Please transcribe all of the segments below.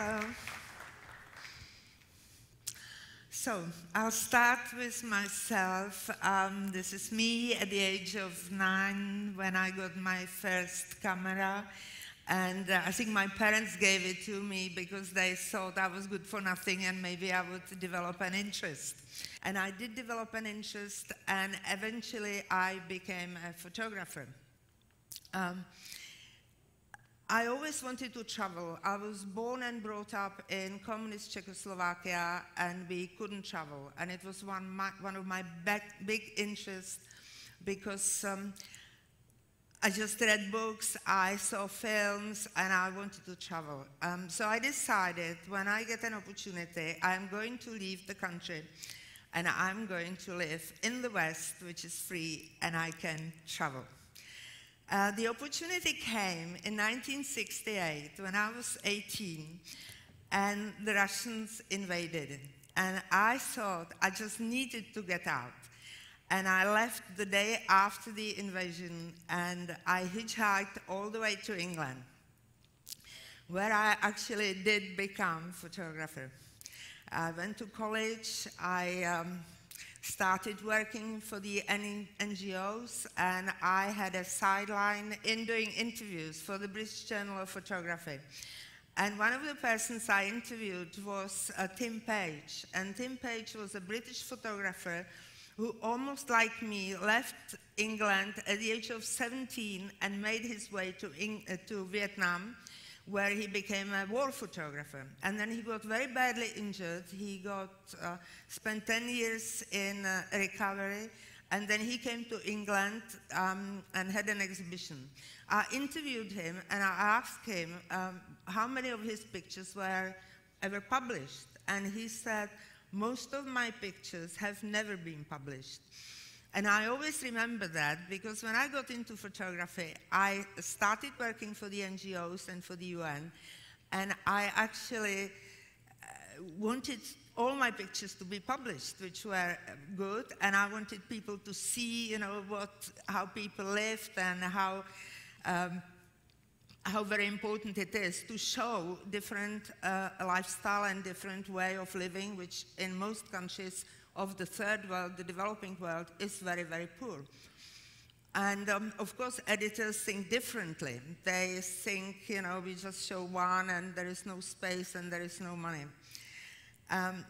Alko. So I'll start with myself. This is me at the age of 9 when I got my first camera. And I think my parents gave it to me because they thought I was good for nothing and maybe I would develop an interest. And I did develop an interest, and eventually I became a photographer. I always wanted to travel. I was born and brought up in communist Czechoslovakia, and we couldn't travel. And it was one of my big interests because I just read books, I saw films, and I wanted to travel. So I decided when I get an opportunity, I'm going to leave the country and I'm going to live in the West, which is free, and I can travel. The opportunity came in 1968 when I was 18 and the Russians invaded. And I thought I just needed to get out. And I left the day after the invasion and I hitchhiked all the way to England, where I actually did become a photographer. I went to college, I started working for the NGOs, and I had a sideline in doing interviews for the British Journal of Photography. And one of the persons I interviewed was Tim Page. And Tim Page was a British photographer who, almost like me, left England at the age of 17 and made his way to Vietnam, where he became a war photographer. And then he got very badly injured. He spent 10 years in recovery, and then he came to England and had an exhibition. I interviewed him, and I asked him how many of his pictures were ever published. And he said, most of my pictures have never been published. And I always remember that because when I got into photography, I started working for the NGOs and for the UN, and I actually wanted all my pictures to be published, which were good, and I wanted people to see, you know, how people lived and how very important it is to show different lifestyle and different way of living, which in most countries of the third world, the developing world, is very, very poor. And of course, editors think differently. They think, you know, we just show one and there is no space and there is no money.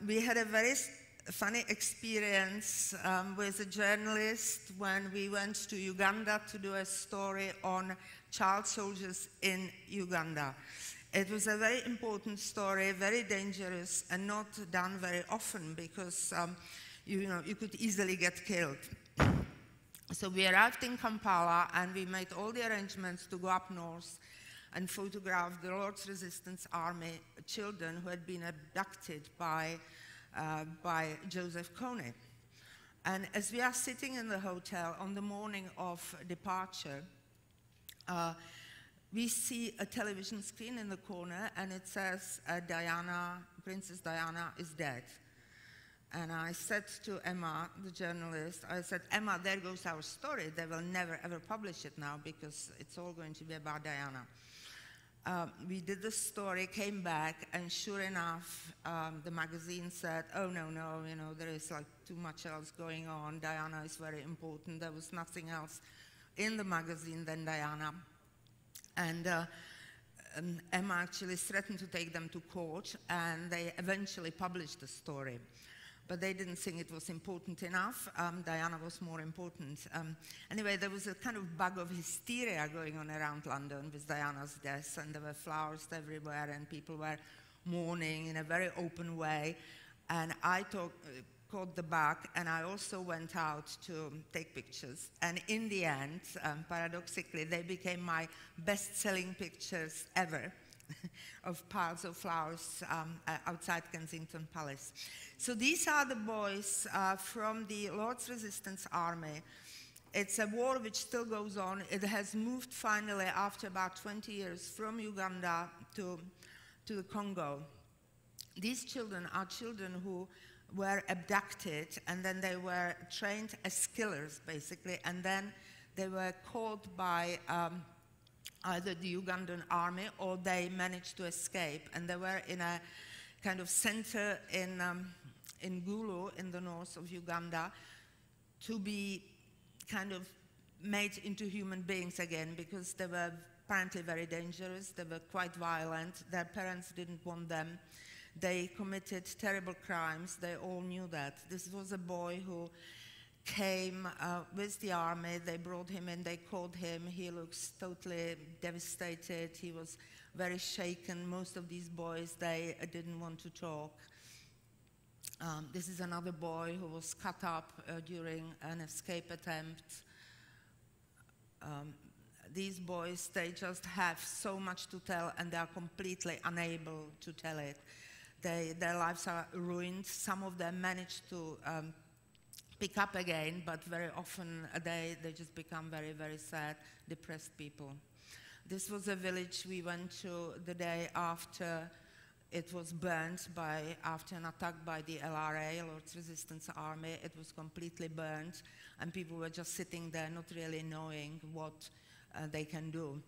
We had a very funny experience with a journalist when we went to Uganda to do a story on child soldiers in Uganda. It was a very important story, very dangerous, and not done very often because you could easily get killed. So we arrived in Kampala and we made all the arrangements to go up north and photograph the Lord's Resistance Army children who had been abducted by Joseph Kony. And as we are sitting in the hotel on the morning of departure, we see a television screen in the corner, and it says Princess Diana is dead. And I said to Emma, the journalist, I said, Emma, there goes our story. They will never, ever publish it now because it's all going to be about Diana. We did the story, came back, and sure enough, the magazine said, oh, no, you know, there is like too much else going on. Diana is very important. There was nothing else in the magazine than Diana. And Emma actually threatened to take them to court, and they eventually published the story. But they didn't think it was important enough. Diana was more important. Anyway, there was a kind of bug of hysteria going on around London with Diana's death, and there were flowers everywhere, and people were mourning in a very open way. And I caught the bug, and I also went out to take pictures. And in the end, paradoxically, they became my best-selling pictures ever of piles of flowers outside Kensington Palace. So these are the boys from the Lord's Resistance Army. It's a war which still goes on. It has moved finally after about 20 years from Uganda to the Congo. These children are children who were abducted, and then they were trained as killers, basically, and then they were caught by either the Ugandan army or they managed to escape. And they were in a kind of center in Gulu, in the north of Uganda, to be kind of made into human beings again, because they were apparently very dangerous, they were quite violent, their parents didn't want them, they committed terrible crimes, they all knew that. This was a boy who came with the army, they brought him in, they caught him, he looks totally devastated, he was very shaken. Most of these boys, they didn't want to talk. This is another boy who was cut up during an escape attempt. These boys, they just have so much to tell and they are completely unable to tell it. Their lives are ruined. Some of them manage to pick up again, but very often they just become very, very sad, depressed people. This was a village we went to the day after it was burned after an attack by the LRA, Lord's Resistance Army. It was completely burned, and people were just sitting there not really knowing what they can do.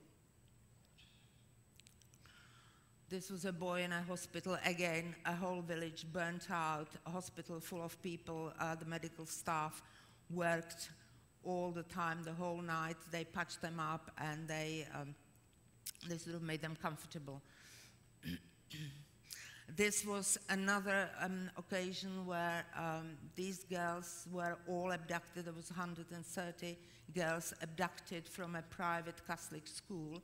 This was a boy in a hospital, again, a whole village burnt out, a hospital full of people, the medical staff worked all the time, the whole night. They patched them up and they sort of made them comfortable. This was another occasion where these girls were all abducted. There was 130 girls abducted from a private Catholic school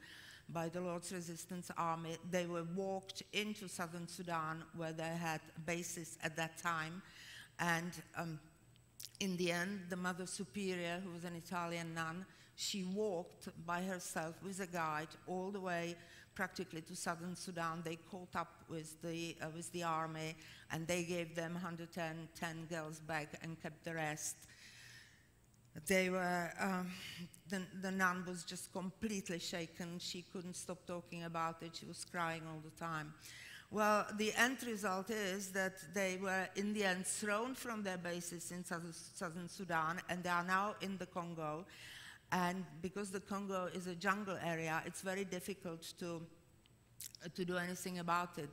by the Lord's Resistance Army. They were walked into southern Sudan, where they had bases at that time. And in the end, the Mother Superior, who was an Italian nun, she walked by herself with a guide all the way practically to southern Sudan. They caught up with the army, and they gave them 110 girls back and kept the rest. They were, the nun was just completely shaken. She couldn't stop talking about it. She was crying all the time. Well, the end result is that they were in the end thrown from their bases in southern Sudan, and they are now in the Congo. And because the Congo is a jungle area, it's very difficult to do anything about it.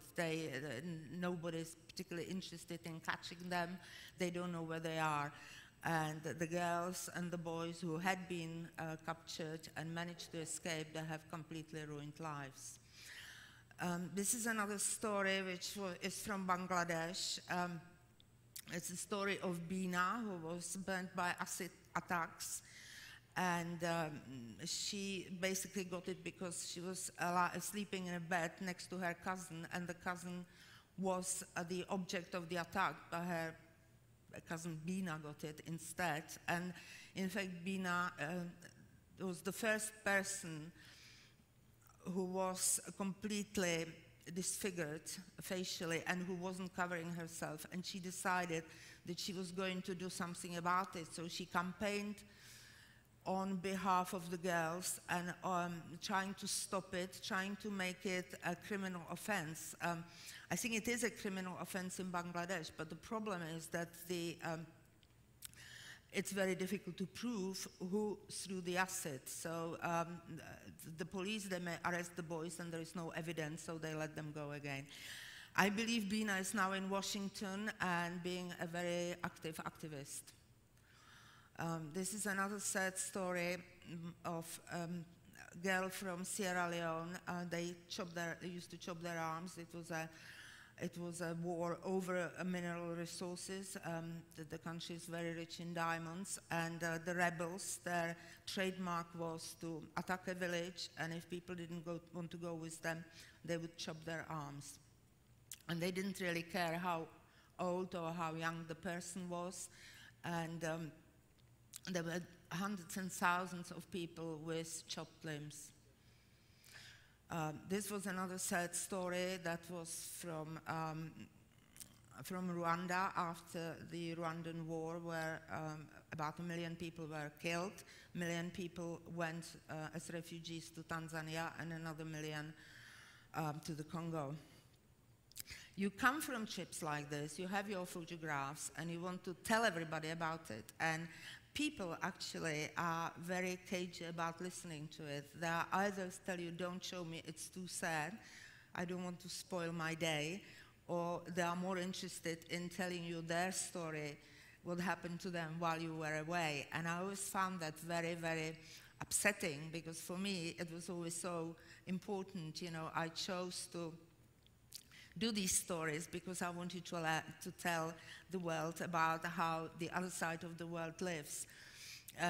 Nobody's particularly interested in catching them. They don't know where they are. And the girls and the boys who had been captured and managed to escape, they have completely ruined lives. This is another story which is from Bangladesh. It's a story of Bina, who was burnt by acid attacks. And she basically got it because she was sleeping in a bed next to her cousin, and the cousin was the object of the attack, but her cousin Bina got it instead. And in fact, Bina was the first person who was completely disfigured facially and who wasn't covering herself. And she decided that she was going to do something about it. So she campaigned on behalf of the girls and trying to stop it, trying to make it a criminal offense. I think it is a criminal offense in Bangladesh, but the problem is that it's very difficult to prove who threw the acid. So the police, they may arrest the boys and there is no evidence, so they let them go again. I believe Bina is now in Washington and being a very active activist. This is another sad story of a girl from Sierra Leone. They used to chop their arms. It was a war over mineral resources. The country is very rich in diamonds, and the rebels, their trademark was to attack a village, and if people didn't want to go with them, they would chop their arms. And they didn't really care how old or how young the person was, and there were hundreds and thousands of people with chopped limbs. This was another sad story that was from Rwanda after the Rwandan war, where about 1 million people were killed. 1 million people went as refugees to Tanzania, and another 1 million to the Congo. you come from trips like this, you have your photographs, and you want to tell everybody about it. And people actually are very cagey about listening to it. They either tell you, don't show me, it's too sad, I don't want to spoil my day, or they are more interested in telling you their story, what happened to them while you were away. And I always found that very, very upsetting, because for me, it was always so important. You know, I chose to do these stories because I wanted to tell the world about how the other side of the world lives.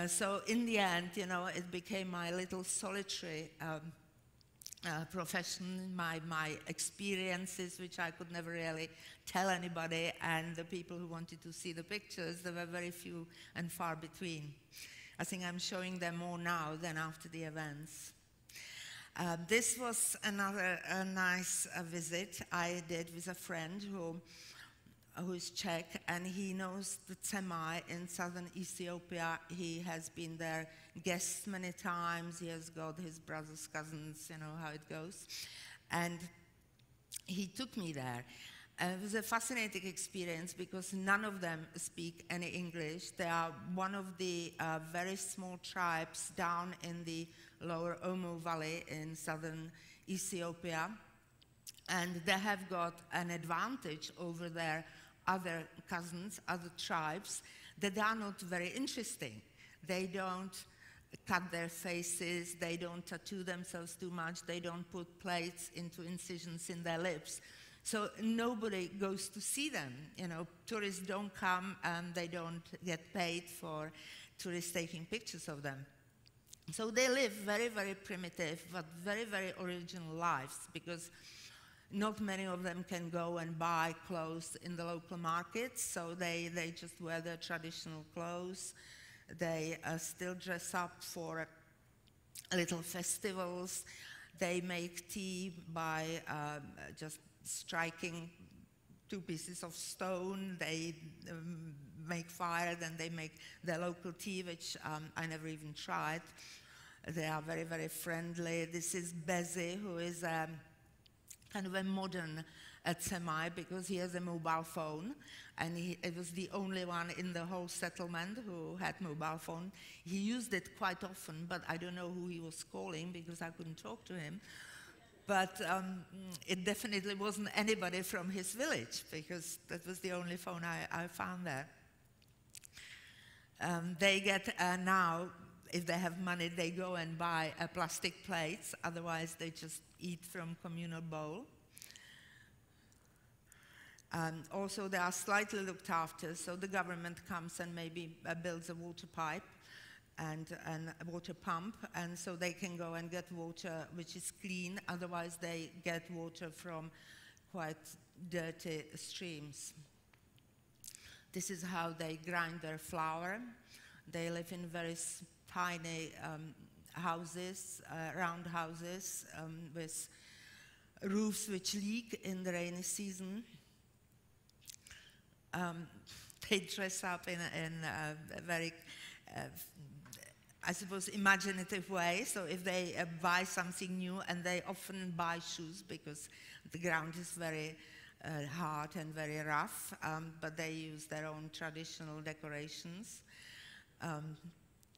So in the end, you know, it became my little solitary profession, my experiences, which I could never really tell anybody, and the people who wanted to see the pictures, there were very few and far between. I think I'm showing them more now than after the events. This was another nice visit I did with a friend who is Czech, and he knows the Tsemai in southern Ethiopia. He has been there guest many times. He has got his brothers, cousins, you know how it goes. And he took me there. It was a fascinating experience because none of them speak any English. They are one of the very small tribes down in the lower Omo Valley in southern Ethiopia. And they have got an advantage over their other cousins, other tribes, that they are not very interesting. They don't cut their faces, they don't tattoo themselves too much, they don't put plates into incisions in their lips. So nobody goes to see them. You know, tourists don't come and they don't get paid for tourists taking pictures of them. So they live very, very primitive, but very, very original lives, because not many of them can go and buy clothes in the local markets, so they just wear their traditional clothes. They still dress up for little festivals. They make tea by just striking two pieces of stone. They make fire, then they make their local tea, which I never even tried. They are very, very friendly. This is Bezi, who is kind of a modern Tsemai, because he has a mobile phone, and it was the only one in the whole settlement who had mobile phone. He used it quite often, but I don't know who he was calling because I couldn't talk to him. But it definitely wasn't anybody from his village, because that was the only phone I found there. They get now, if they have money, they go and buy plastic plates. Otherwise, they just eat from communal bowl. Also, they are slightly looked after, so the government comes and maybe builds a water pipe and a water pump, and so they can go and get water which is clean. Otherwise, they get water from quite dirty streams. This is how they grind their flour. They live in very tiny houses, round houses, with roofs which leak in the rainy season. They dress up in a very, I suppose, imaginative way. So if they buy something new, and they often buy shoes because the ground is very hard and very rough, but they use their own traditional decorations.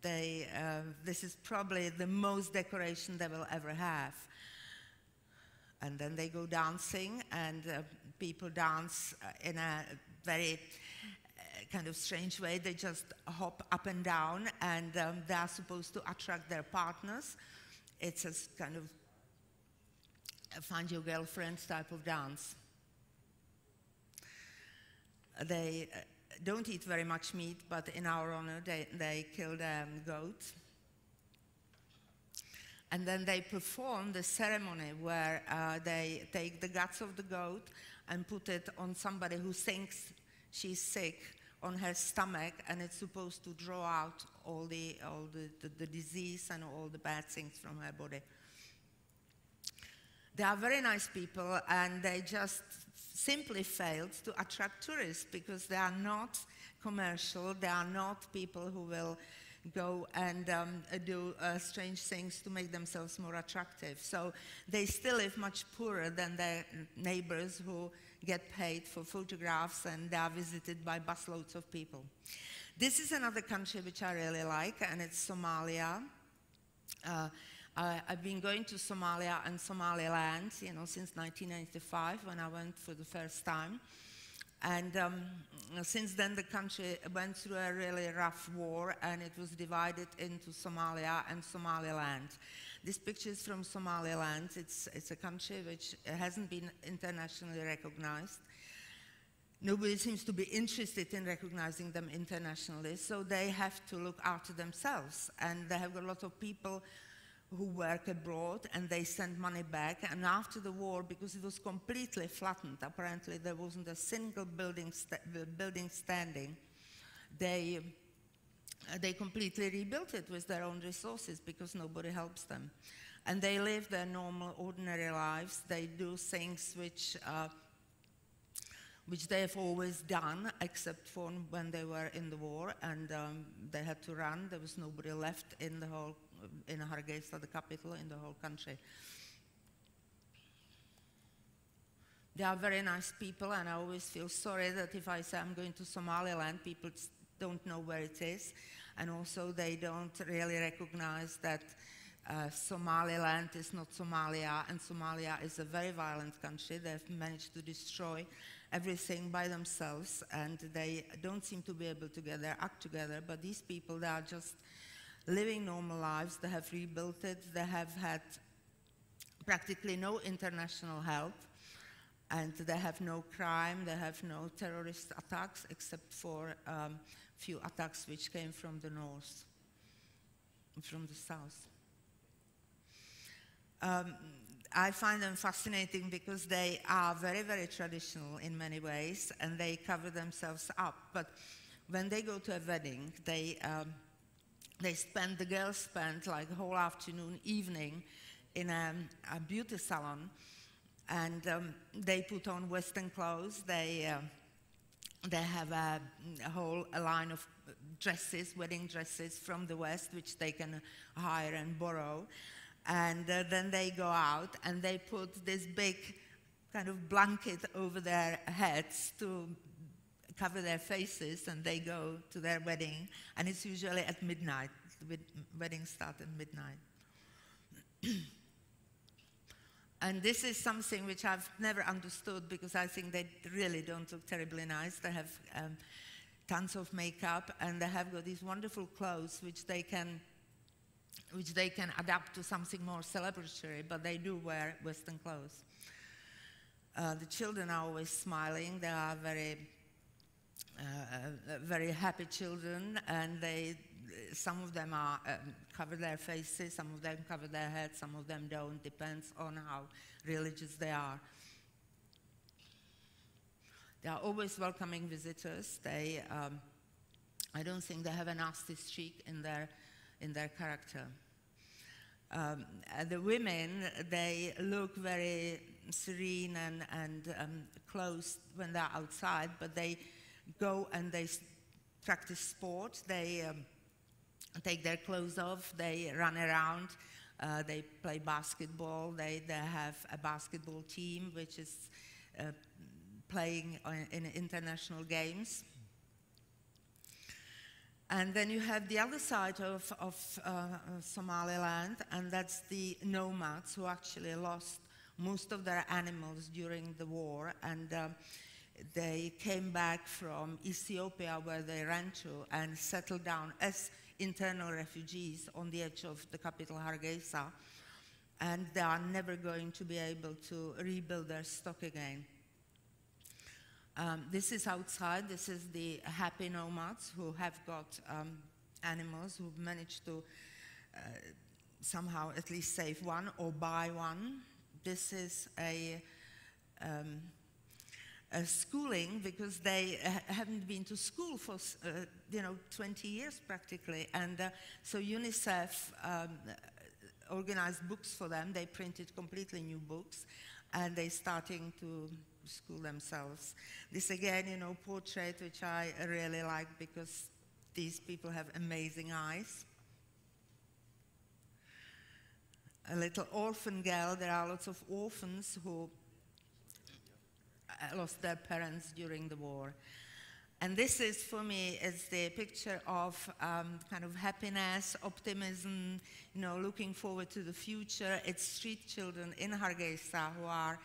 This is probably the most decoration they will ever have. And then they go dancing, and people dance in a very kind of strange way. They just hop up and down, and they are supposed to attract their partners. It's a kind of a find your girlfriend type of dance. They don't eat very much meat, but in our honor, they killed a goat. And then they perform the ceremony where they take the guts of the goat and put it on somebody who thinks she's sick, on her stomach, and it's supposed to draw out all the disease and all the bad things from her body. They are very nice people, and they just simply failed to attract tourists because they are not commercial. They are not people who will go and do strange things to make themselves more attractive. So they still live much poorer than their neighbors who get paid for photographs, and they are visited by busloads of people. This is another country which I really like, and it's Somalia. I've been going to Somalia and Somaliland, since 1995 when I went for the first time. And since then, the country went through a really rough war, and it was divided into Somalia and Somaliland. This picture is from Somaliland. It's a country which hasn't been internationally recognized. Nobody seems to be interested in recognizing them internationally, so they have to look after themselves. And they have a lot of people who work abroad, and they send money back. And after the war, because it was completely flattened, apparently there wasn't a single building standing, they completely rebuilt it with their own resources because nobody helps them. And they live their normal, ordinary lives. They do things which they have always done, except for when they were in the war, and they had to run. There was nobody left in Hargeisa, the capital, in the whole country. They are very nice people, and I always feel sorry that if I say I'm going to Somaliland, people don't know where it is, and also they don't really recognize that Somaliland is not Somalia, and Somalia is a very violent country. They've managed to destroy everything by themselves, and they don't seem to be able to get their act together. But these people, they are just living normal lives. They have rebuilt it. They have had practically no international help, and they have no crime. They have no terrorist attacks, except for few attacks which came from the north, from the south. I find them fascinating because they are very, very traditional in many ways, and they cover themselves up. But when they go to a wedding, the girls spend like a whole afternoon, evening in a beauty salon, and they put on Western clothes. They have a whole line of dresses, wedding dresses from the West, which they can hire and borrow. And then they go out and they put this big kind of blanket over their heads to cover their faces, and they go to their wedding. And it's usually at midnight. Weddings start at midnight. And this is something which I've never understood, because I think they really don't look terribly nice. They have tons of makeup, and they have got these wonderful clothes which they can adapt to something more celebratory, but they do wear Western clothes. The children are always smiling. They are very, very happy children, and some of them are cover their faces, some of them cover their heads, some of them don't. Depends on how religious they are. They are always welcoming visitors. I don't think they have a nasty streak in their character. The women, they look very serene and close when they're outside, but they go and they practice sport. They take their clothes off, they run around, they play basketball. They have a basketball team which is playing in international games. And then you have the other side of Somaliland, and that's the nomads who actually lost most of their animals during the war, and they came back from Ethiopia, where they ran to, and settled down as internal refugees on the edge of the capital, Hargeisa, and they are never going to be able to rebuild their stock again. This is outside. This is the happy nomads who have got animals, who've managed to somehow at least save one or buy one. This is a schooling, because they haven't been to school for 20 years practically, and so UNICEF organized books for them. They printed completely new books, and they're starting to school themselves. This again, portrait which I really like, because these people have amazing eyes. A little orphan girl. There are lots of orphans who lost their parents during the war. And this is, for me, is the picture of kind of happiness, optimism, you know, looking forward to the future. It's street children in Hargeisa who are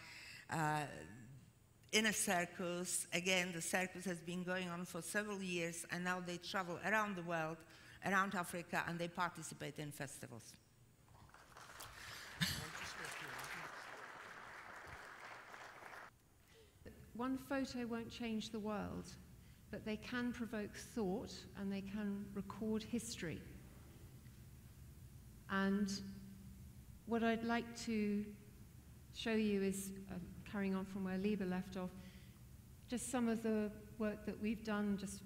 in a circus. Again, the circus has been going on for several years, and now they travel around the world, around Africa, and they participate in festivals. One photo won't change the world, but they can provoke thought and they can record history. And what I'd like to show you is, carrying on from where Liba left off, just some of the work that we've done just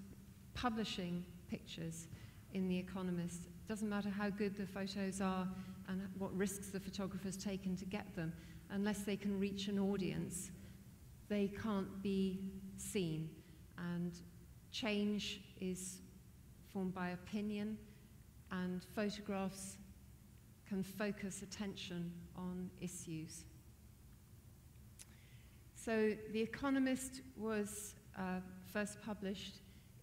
publishing pictures in The Economist. It doesn't matter how good the photos are and what risks the photographer's taken to get them, unless they can reach an audience, they can't be seen. And change is formed by opinion, and photographs can focus attention on issues. So The Economist was first published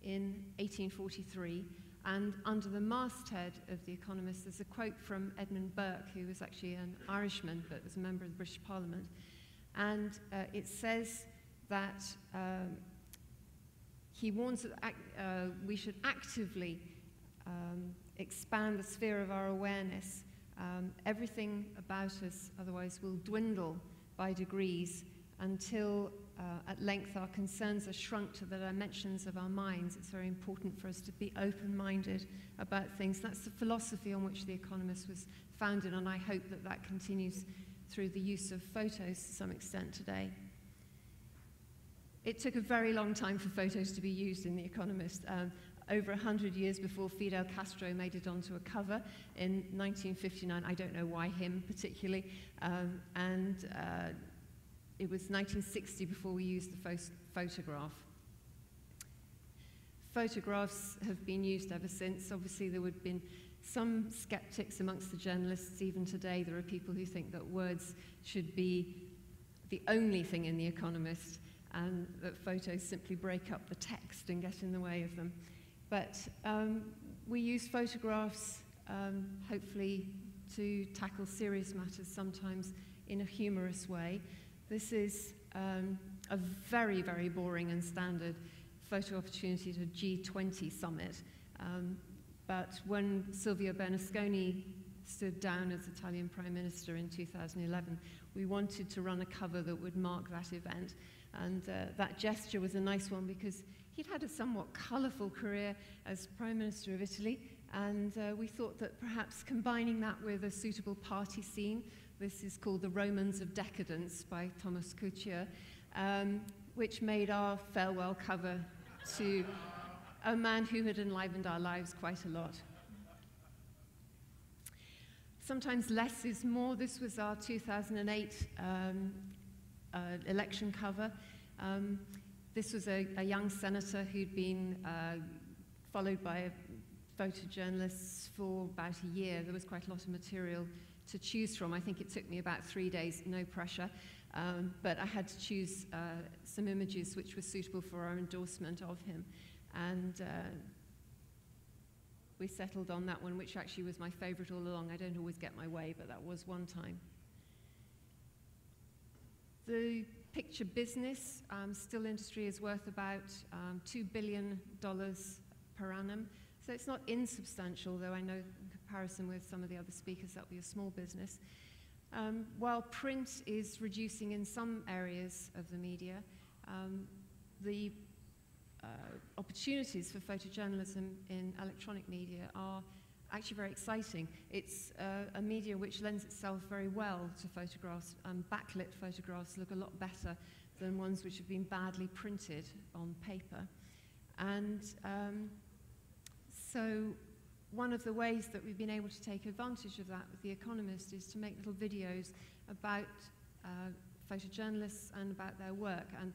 in 1843, and under the masthead of The Economist there's a quote from Edmund Burke, who was actually an Irishman but was a member of the British Parliament. And it says that he warns that we should actively expand the sphere of our awareness. Everything about us otherwise will dwindle by degrees until at length our concerns are shrunk to the dimensions of our minds. It's very important for us to be open-minded about things. That's the philosophy on which The Economist was founded, and I hope that that continues through the use of photos to some extent today. It took a very long time for photos to be used in The Economist. Over 100 years before Fidel Castro made it onto a cover in 1959. I don't know why him particularly. It was 1960 before we used the photograph. Photographs have been used ever since. Obviously, there would have been some skeptics amongst the journalists. Even today, there are people who think that words should be the only thing in The Economist, and that photos simply break up the text and get in the way of them. But we use photographs, hopefully, to tackle serious matters, sometimes in a humorous way. This is a very, very boring and standard photo opportunity at a G20 summit. But when Silvio Berlusconi stood down as Italian Prime Minister in 2011, we wanted to run a cover that would mark that event. And that gesture was a nice one because he'd had a somewhat colourful career as Prime Minister of Italy, and we thought that perhaps combining that with a suitable party scene. This is called The Romans of Decadence by Thomas Couture, which made our farewell cover to a man who had enlivened our lives quite a lot. Sometimes less is more. This was our 2008 election cover. This was a young senator who'd been followed by photojournalists for about a year. There was quite a lot of material to choose from. I think it took me about 3 days, no pressure, but I had to choose some images which were suitable for our endorsement of him. And we settled on that one, which actually was my favorite all along. I don't always get my way, but that was one time. The picture business, still industry is worth about $2 billion per annum. So it's not insubstantial, though I know in comparison with some of the other speakers that will be a small business. While print is reducing in some areas of the media, the opportunities for photojournalism in electronic media are actually very exciting. It's a media which lends itself very well to photographs. Backlit photographs look a lot better than ones which have been badly printed on paper. And so one of the ways that we've been able to take advantage of that with The Economist is to make little videos about photojournalists and about their work. And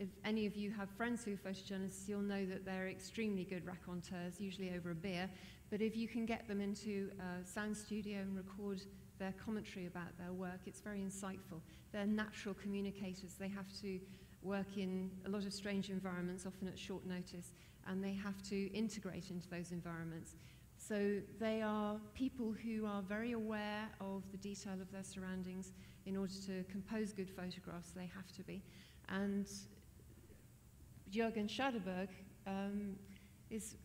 if any of you have friends who are photojournalists, you'll know that they're extremely good raconteurs, usually over a beer. But if you can get them into a sound studio and record their commentary about their work, it's very insightful. They're natural communicators. They have to work in a lot of strange environments, often at short notice, and they have to integrate into those environments. So they are people who are very aware of the detail of their surroundings. In order to compose good photographs, they have to be. And Jürgen Schaderberg is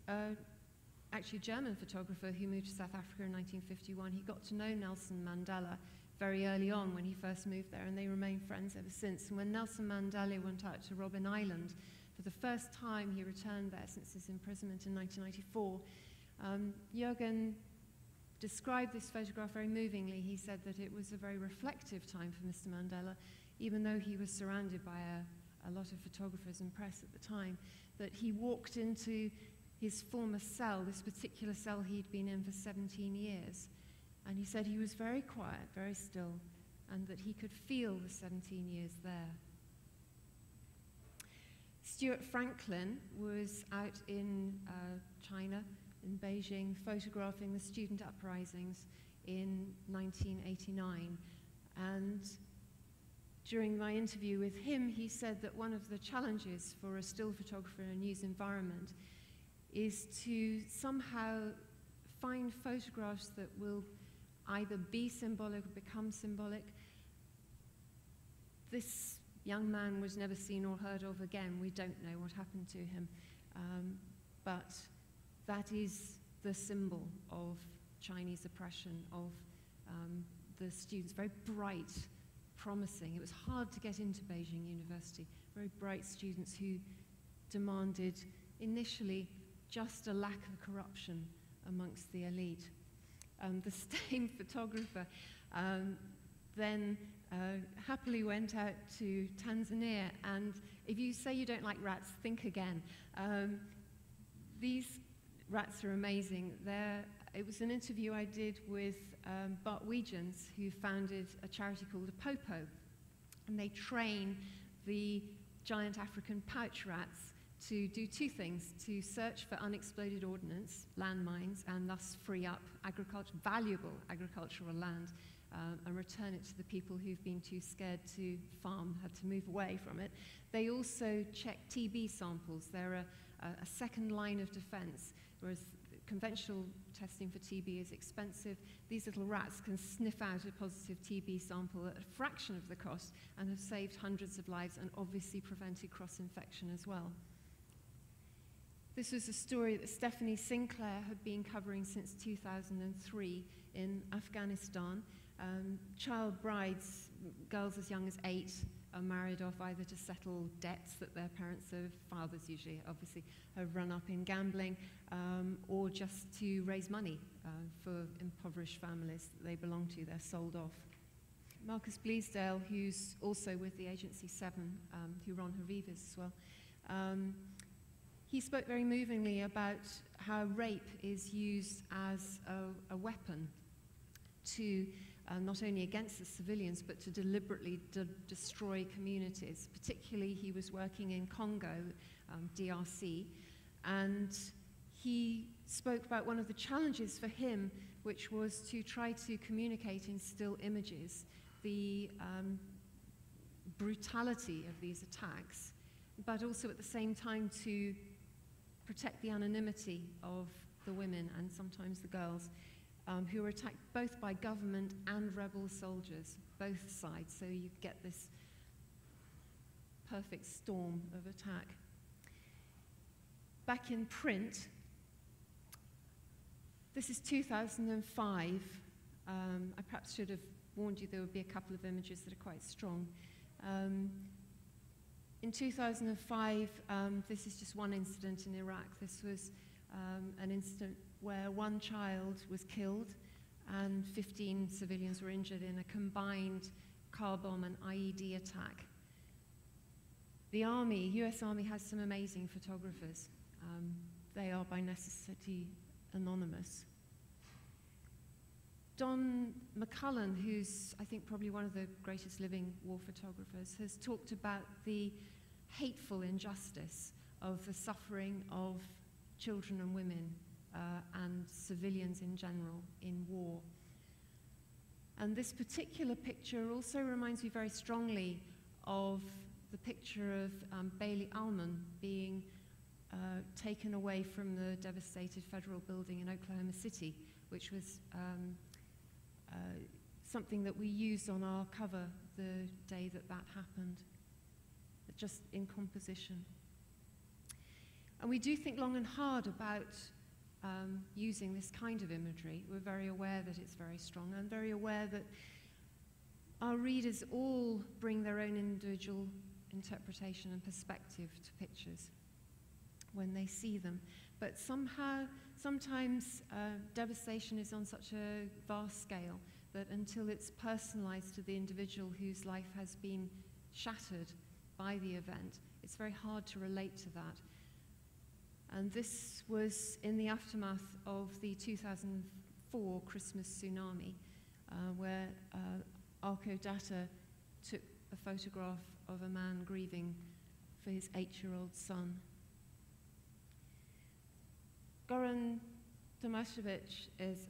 actually a German photographer who moved to South Africa in 1951. He got to know Nelson Mandela very early on when he first moved there, and they remained friends ever since. And when Nelson Mandela went out to Robben Island, for the first time he returned there since his imprisonment in 1994, Jürgen described this photograph very movingly. He said that it was a very reflective time for Mr. Mandela, even though he was surrounded by a lot of photographers and press at the time, that he walked into his former cell, this particular cell he'd been in for 17 years, and he said he was very quiet, very still, and that he could feel the 17 years there. Stewart Franklin was out in China, in Beijing, photographing the student uprisings in 1989. And during my interview with him, he said that one of the challenges for a still photographer in a news environment is to somehow find photographs that will either be symbolic or become symbolic. This young man was never seen or heard of again. We don't know what happened to him. But that is the symbol of Chinese oppression, of the students, very bright, promising. It was hard to get into Beijing University. Very bright students who demanded initially just a lack of corruption amongst the elite. The same photographer then happily went out to Tanzania, and if you say you don't like rats, think again. These rats are amazing. It was an interview I did with Bart Wegens, who founded a charity called Apopo, and they train the giant African pouch rats to do two things: to search for unexploded ordnance, landmines, and thus free up valuable agricultural land, and return it to the people who've been too scared to farm, had to move away from it. They also check TB samples. They're a second line of defense, whereas conventional testing for TB is expensive. These little rats can sniff out a positive TB sample at a fraction of the cost and have saved hundreds of lives and obviously prevented cross-infection as well. This was a story that Stephanie Sinclair had been covering since 2003 in Afghanistan. Child brides, girls as young as 8, are married off either to settle debts that their parents, or fathers usually, obviously, have run up in gambling, or just to raise money for impoverished families that they belong to. They're sold off. Marcus Bleasdale, who's also with the Agency 7, who Ron Haviv is as well, he spoke very movingly about how rape is used as a weapon to not only against the civilians, but to deliberately destroy communities. Particularly, he was working in Congo, DRC, and he spoke about one of the challenges for him, which was to try to communicate in still images the brutality of these attacks, but also at the same time to protect the anonymity of the women and sometimes the girls, who were attacked both by government and rebel soldiers, both sides, so you get this perfect storm of attack. Back in print, this is 2005. I perhaps should have warned you there would be a couple of images that are quite strong. In 2005, this is just one incident in Iraq. This was an incident where one child was killed and 15 civilians were injured in a combined car bomb and IED attack. The Army, US Army, has some amazing photographers. They are by necessity anonymous. Don McCullen, who's I think probably one of the greatest living war photographers, has talked about the hateful injustice of the suffering of children and women and civilians in general in war. And this particular picture also reminds me very strongly of the picture of Bailey Ullman being taken away from the devastated federal building in Oklahoma City, which was something that we used on our cover the day that that happened, just in composition. And we do think long and hard about using this kind of imagery. We're very aware that it's very strong, and very aware that our readers all bring their own individual interpretation and perspective to pictures when they see them. But somehow, sometimes devastation is on such a vast scale that until it's personalized to the individual whose life has been shattered by the event, it's very hard to relate to that. And this was in the aftermath of the 2004 Christmas tsunami, where Alko Data took a photograph of a man grieving for his 8-year-old son. Goran Tomašević is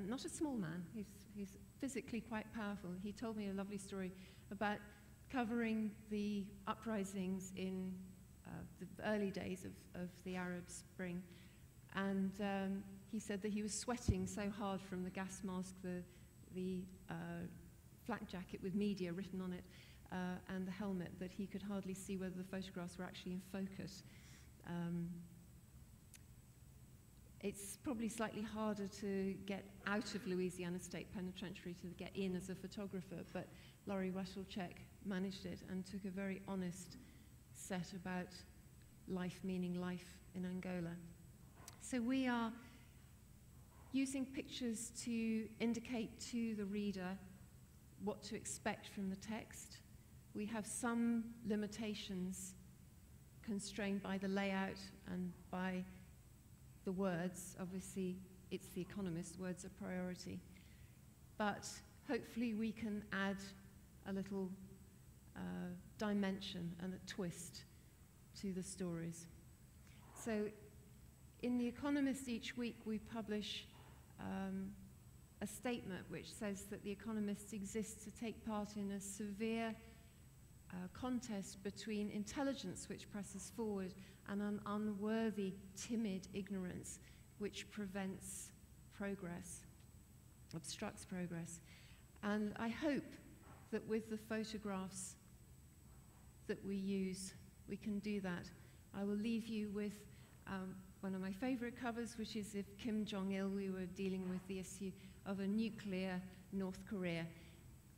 not a small man. He's physically quite powerful. He told me a lovely story about covering the uprisings in the early days of the Arab Spring. And he said that he was sweating so hard from the gas mask, the flak jacket with media written on it, and the helmet, that he could hardly see whether the photographs were actually in focus. It's probably slightly harder to get out of Louisiana State Penitentiary to get in as a photographer, but Laurie Wesselcheck managed it and took a very honest set about life meaning life in Angola. So we are using pictures to indicate to the reader what to expect from the text. We have some limitations constrained by the layout and by the words. Obviously, it's The Economist, words are priority. But hopefully we can add a little dimension and a twist to the stories. So in The Economist each week we publish a statement which says that The Economist exists to take part in a severe contest between intelligence which presses forward and an unworthy, timid ignorance which prevents progress, obstructs progress. And I hope that with the photographs that we use, we can do that. I will leave you with one of my favorite covers, which is if Kim Jong-il, we were dealing with the issue of a nuclear North Korea.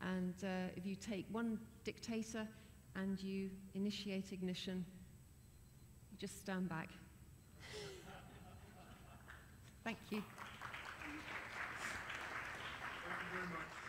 And if you take one dictator and you initiate ignition, you just stand back. Thank you. Thank you very much.